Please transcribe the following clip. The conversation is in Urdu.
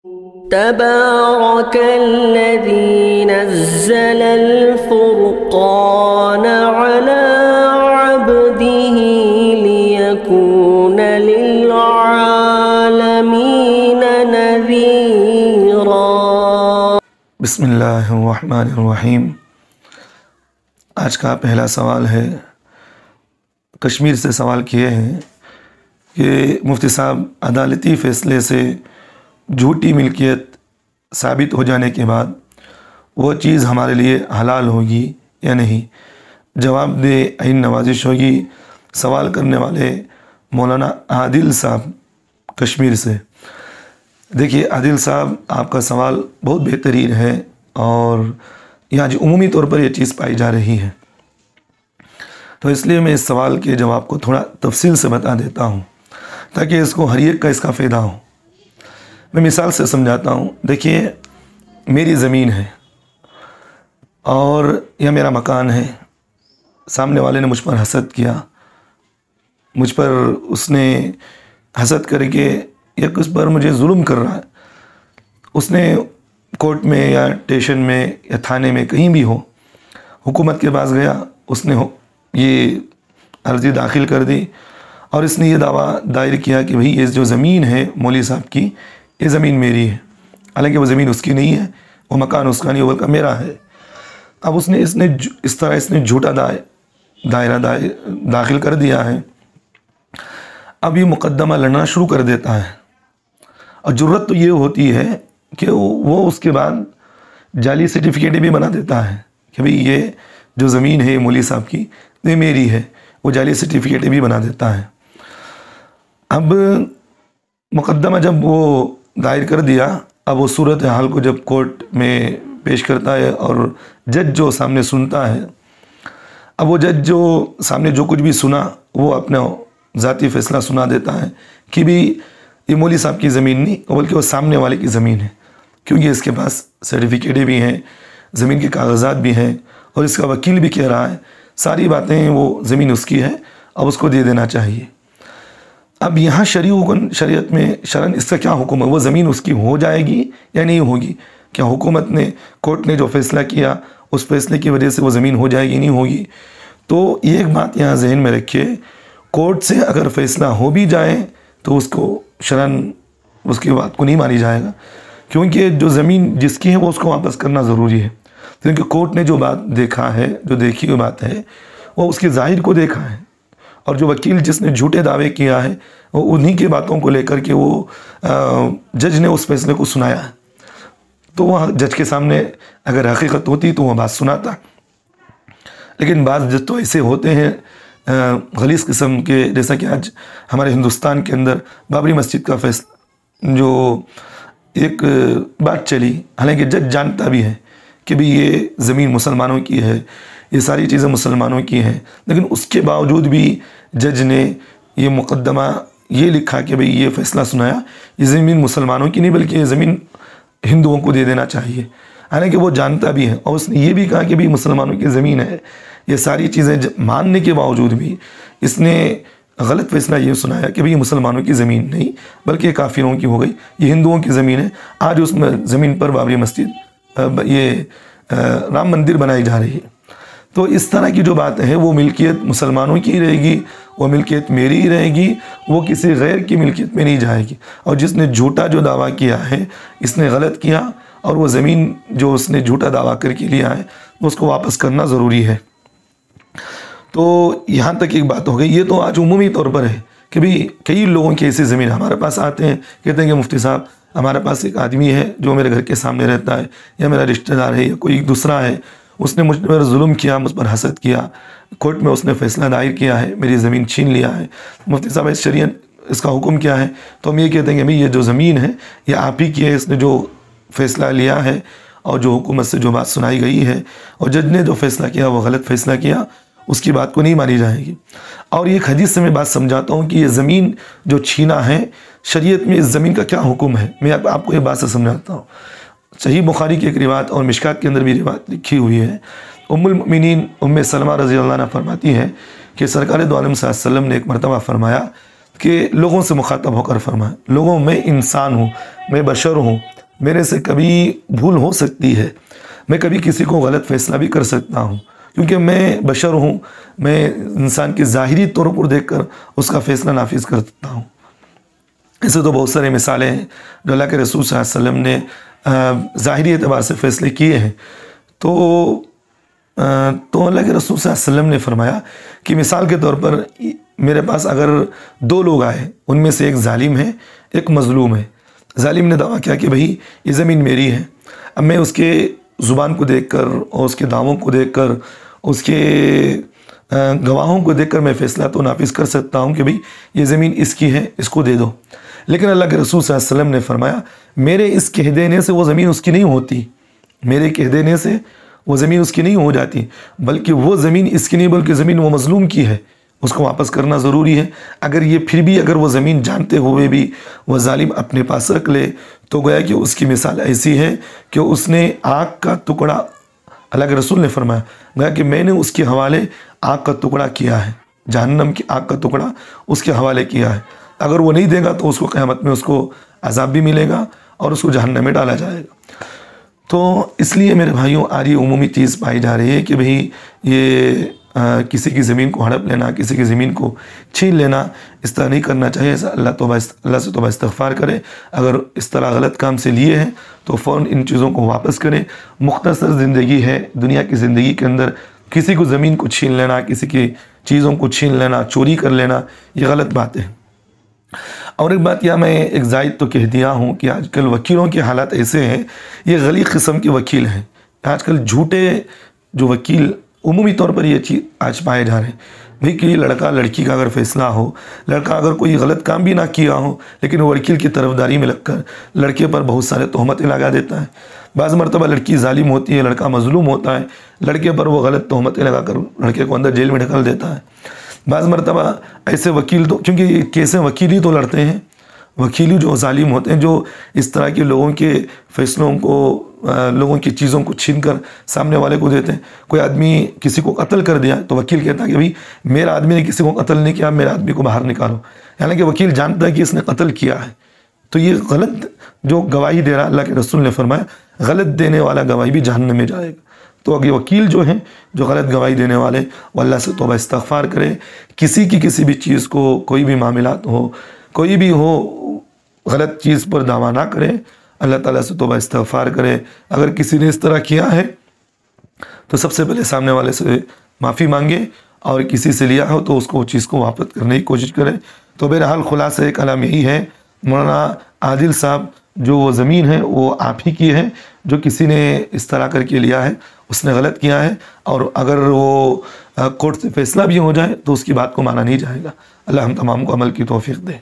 تبارك الذي نزل الفرقان على عبده ليكون للعالمين نذيرا۔ بسم اللہ الرحمن الرحیم۔ آج کا پہلا سوال ہے، کشمیر سے سوال کیے ہیں کہ مفتی صاحب عدالتی فیصلے سے جھوٹی ملکیت ثابت ہو جانے کے بعد وہ چیز ہمارے لیے حلال ہوگی یا نہیں؟ جواب دے عین نوازش ہوگی۔ سوال کرنے والے مولانا عادل صاحب کشمیر سے۔ دیکھیے عادل صاحب، آپ کا سوال بہت بہترین ہے اور یہاں جو عمومی طور پر یہ چیز پائی جا رہی ہے، تو اس لیے میں اس سوال کے جواب کو تھوڑا تفصیل سے بتا دیتا ہوں تاکہ اس کو ہر ایک کا اس کا فائدہ ہو۔ میں مثال سے سمجھاتا ہوں۔ دیکھیے، میری زمین ہے اور یہ میرا مکان ہے۔ سامنے والے نے مجھ پر حسد کیا، مجھ پر اس نے حسد کر کے یا کس پر مجھے ظلم کر رہا ہے۔ اس نے کورٹ میں یا اسٹیشن میں یا تھانے میں کہیں بھی ہو، حکومت کے پاس گیا، اس نے یہ عرضی داخل کر دی اور اس نے یہ دعویٰ دائر کیا کہ بھئی یہ جو زمین ہے مولوی صاحب کی، یہ زمین میری ہے، حالانکہ وہ زمین اس کی نہیں ہے، وہ مکان اس کا نہیں، وہ بلکہ میرا ہے۔ اب اس نے اس طرح جھوٹا دائرہ داخل کر دیا ہے۔ اب یہ مقدمہ لڑنا شروع کر دیتا ہے اور جرت تو یہ ہوتی ہے کہ وہ اس کے بعد جعلی سرٹیفکیٹ بھی بنا دیتا ہے کہ بھئی یہ جو زمین ہے مولوی صاحب کی یہ میری ہے، وہ جعلی سرٹیفکیٹ بھی بنا دیتا ہے۔ اب مقدمہ جب وہ دائر کر دیا، اب وہ صورتحال کو جب کورٹ میں پیش کرتا ہے اور جج جو سامنے سنتا ہے، اب وہ جج جو سامنے جو کچھ بھی سنا وہ اپنا ذاتی فیصلہ سنا دیتا ہے کہ بھی یہ مولوی صاحب کی زمین نہیں بلکہ وہ سامنے والے کی زمین ہے، کیونکہ اس کے پاس سرٹیفکیٹیں بھی ہیں، زمین کے کاغذات بھی ہیں اور اس کا وکیل بھی کہہ رہا ہے ساری باتیں، وہ زمین اس کی ہے، اب اس کو دے دینا چاہیے۔ اب یہاں شریعت میں شرعاً اس کا کیا حکم ہے؟ وہ زمین اس کی ہو جائے گی یا نہیں ہوگی؟ کیا حکومت نے، کورٹ نے جو فیصلہ کیا اس فیصلے کی وجہ سے وہ زمین ہو جائے گی نہیں ہوگی؟ تو ایک بات یہاں ذہن میں رکھیے، کورٹ سے اگر فیصلہ ہو بھی جائے تو اس کو شرعاً اس کی بات کو نہیں مانی جائے گا، کیونکہ جو زمین جس کی ہے وہ اس کو واپس کرنا ضروری ہے، کیونکہ کورٹ نے جو بات دیکھا ہے، جو دیکھی ہوئی بات ہے، وہ اس کے ظاہر کو دیکھا ہے، اور جو وکیل جس نے جھوٹے دعوے کیا ہے وہ انہی کی باتوں کو لے کر کے وہ جج نے اس فیصلے کو سنایا ہے، تو وہ جج کے سامنے اگر حقیقت ہوتی تو وہ بات سناتا۔ لیکن بعض جج تو ایسے ہوتے ہیں غلیظ قسم کے، جیسا کہ آج ہمارے ہندوستان کے اندر بابری مسجد کا فیصلہ جو ایک بات چلی، حالانکہ جج جانتا بھی ہے کہ بھی یہ زمین مسلمانوں کی ہے، یہ ساری چیزیں مسلمانوں کی ہیں، لیکن اس کے باوجود بھی جج نے یہ مقدمہ یہ لکھا کہ بھئی یہ فیصلہ سنایا، یہ زمین مسلمانوں کی نہیں بلکہ یہ زمین ہندوؤں کو دے دینا چاہیے، حالانکہ وہ جانتا بھی ہے، اور اس نے یہ بھی کہا کہ بھئی مسلمانوں کی زمین ہے۔ یہ ساری چیزیں ماننے کے باوجود بھی اس نے غلط فیصلہ یہ سنایا کہ بھئی یہ مسلمانوں کی زمین نہیں بلکہ کافروں کی ہو گئی، یہ ہندوؤں کی زمین ہے۔ آج اس زمین پر بابری مسجد، یہ رام مندر بنائی جا رہی ہے۔ تو اس طرح کی جو بات ہے وہ ملکیت مسلمانوں کی رہے گی، وہ ملکیت میری ہی رہے گی، وہ کسی غیر کی ملکیت میں نہیں جائے گی۔ اور جس نے جھوٹا جو دعویٰ کیا ہے، اس نے غلط کیا، اور وہ زمین جو اس نے جھوٹا دعویٰ کر کے لیا ہے وہ اس کو واپس کرنا ضروری ہے۔ تو یہاں تک ایک بات ہو گئی۔ یہ تو آج عمومی طور پر ہے کہ بھئی کئی لوگوں کی ایسی زمین ہمارے پاس آتے ہیں، کہتے ہیں کہ مفتی صاحب ہمارے پاس ایک آدمی ہے جو میرے گھر کے سامنے رہتا ہے، یا میرا رشتہ دار ہے، یا کوئی دوسرا ہے، اس نے مجھ پر ظلم کیا، مجھ پر حسد کیا، کورٹ میں اس نے فیصلہ دائر کیا ہے، میری زمین چھین لیا ہے، مفتی صاحب شریعت اس کا حکم کیا ہے؟ تو ہم یہ کہتے ہیں کہ بھئی یہ جو زمین ہے یہ آپ ہی کی ہے، اس نے جو فیصلہ لیا ہے اور جو حکومت سے جو بات سنائی گئی ہے اور جج نے جو فیصلہ کیا وہ غلط فیصلہ کیا، اس کی بات کو نہیں مانی جائے گی۔ اور ایک حدیث سے میں بات سمجھاتا ہوں کہ یہ زمین جو چھینا ہے، شریعت میں اس زمین کا کیا حکم ہے، میں آپ کو یہ بات سے سمجھاتا ہوں۔ صحیح بخاری کی ایک روایت اور مشکات کے اندر بھی روایت لکھی ہوئی ہے، ام المؤمنین ام سلمہ رضی اللہ عنہ فرماتی ہے کہ سرکار دو عالم صلی اللہ علیہ وسلم نے ایک مرتبہ فرمایا کہ لوگوں سے مخاطب ہو کر فرمایا، لوگوں میں انسان ہوں، میں بشر ہوں، میرے سے کبھی بھول ہو سکتی ہے، میں کبھی کسی کو غلط فیصلہ بھی کر سکتا ہوں، کیونکہ میں بشر ہوں، میں انسان کی ظاہری طور پر دیکھ کر اس کا فیصلہ نافذ کر سکتا ہوں۔ ایسے تو بہت سارے مثالیں ہیں جو اللہ کے رسول صلی اللہ علیہ وسلم نے ظاہری اعتبار سے فیصلے کیے ہیں۔ تو اللہ کے رسول صلی اللہ علیہ وسلم نے فرمایا کہ مثال کے طور پر میرے پاس اگر دو لوگ آئے، ان میں سے ایک ظالم ہے، ایک مظلوم ہے۔ ظالم نے دعویٰ کیا کہ بھئی یہ زمین میری ہے، اب میں اس کے زبان کو دیکھ کر اور اس کے دعووں کو دیکھ کر، اس کے گواہوں کو دیکھ کر میں فیصلہ تو نافذ کر سکتا ہوں کہ بھئی یہ زمین اس کی ہے، اس کو دے دو۔ لیکن اللہ کے رسول صلی اللہ علیہ وسلم نے فرمایا میرے اس کہہ دینے سے وہ زمین اس کی نہیں ہوتی، میرے کہہ دینے سے وہ زمین اس کی نہیں ہو جاتی، بلکہ وہ زمین اس کی نہیں، بلکہ زمین وہ مظلوم کی ہے، اس کو واپس کرنا ضروری ہے۔ اگر یہ پھر بھی اگر وہ زمین جانتے ہوئے بھی وہ ظالم اپنے پاس رکھ لے تو گویا کہ اس کی مثال ایسی ہے کہ اس نے آگ کا ٹکڑا، اللہ کے رسول نے فرمایا گویا کہ میں نے اس کے حوالے آگ کا ٹکڑا کیا ہے، جہنم کی آگ کا ٹکڑا اس کے حوالے کیا ہے۔ اگر وہ نہیں دے گا تو اس کو قیامت میں اس کو عذاب بھی ملے گا اور اس کو جہنم میں ڈالا جائے گا۔ تو اس لیے میرے بھائیوں آج یہ عمومی چیز پائی جا رہی ہے کہ بھئی یہ کسی کی زمین کو ہڑپ لینا، کسی کی زمین کو چھین لینا، اس طرح نہیں کرنا چاہیے۔ اللہ سے توبہ استغفار کرے، اگر اس طرح غلط کام سے لیے ہیں تو فوراً ان چیزوں کو واپس کریں۔ مختصر زندگی ہے، دنیا کی زندگی کے اندر کسی کو زمین کو چھین لینا، کسی کی چیزوں کو چھین لینا، چوری کر لینا، یہ غلط بات ہے۔ اور ایک بات یہ میں ایک زائد تو کہہ دیا ہوں کہ آج کل وکیلوں کے حالات ایسے ہیں، یہ غلیظ قسم کے وکیل ہیں۔ آج کل جھوٹے جو وکیل عمومی طور پر یہ چیز آج پائے جا رہے ہیں، بھئی کہ لڑکا لڑکی کا اگر فیصلہ ہو، لڑکا اگر کوئی غلط کام بھی نہ کیا ہو لیکن وہ وکیل کی طرفداری میں لگ کر لڑکے پر بہت سارے تہمتیں لگا دیتا ہے۔ بعض مرتبہ لڑکی ظالم ہوتی ہے، لڑکا مظلوم ہوتا ہے، لڑکے پر وہ غلط تہمتیں لگا کر لڑکے کو اندر جیل میں ڈھکل دیتا ہے۔ بعض مرتبہ ایسے وکیل تو کیونکہ یہ کیسے وکیل ہی تو لڑتے ہیں، وکیل جو ظالم ہوتے ہیں، جو اس طرح کے لوگوں کے فیصلوں کو، لوگوں کی چیزوں کو چھین کر سامنے والے کو دیتے ہیں۔ کوئی آدمی کسی کو قتل کر دیا تو وکیل کہتا ہے کہ بھئی میرا آدمی نے کسی کو قتل نہیں کیا، میرا آدمی کو باہر نکالو، یعنی کہ وکیل جانتا ہے کہ اس نے قتل کیا ہے۔ تو یہ غلط جو گواہی دے رہا، اللہ کے رسول نے فرمایا غلط دینے والا گواہی بھی جہنم میں جائے گا۔ تو اگر وکیل جو ہیں جو غلط گواہی دینے والے، وہ اللہ سے توبہ استغفار کرے، کسی کی کسی بھی چیز کو، کوئی بھی معاملات ہو، کوئی بھی ہو، غلط چیز پر دعویٰ نہ کرے، اللہ تعالیٰ سے توبہ استغفار کرے۔ اگر کسی نے اس طرح کیا ہے تو سب سے پہلے سامنے والے سے معافی مانگے، اور کسی سے لیا ہو تو اس کو چیز کو واپس کرنے کی کوشش کرے۔ تو بہرحال خلاصہ کلام یہی ہے، مولانا عادل صاحب جو وہ زمین ہے وہ آپ ہی کی ہے، جو کسی نے اس طرح کر کے لیا ہے اس نے غلط کیا ہے، اور اگر وہ کورٹ سے فیصلہ بھی ہو جائے تو اس کی بات کو مانا نہیں جائے گا۔ اللہ ہم تمام کو عمل کی توفیق دے۔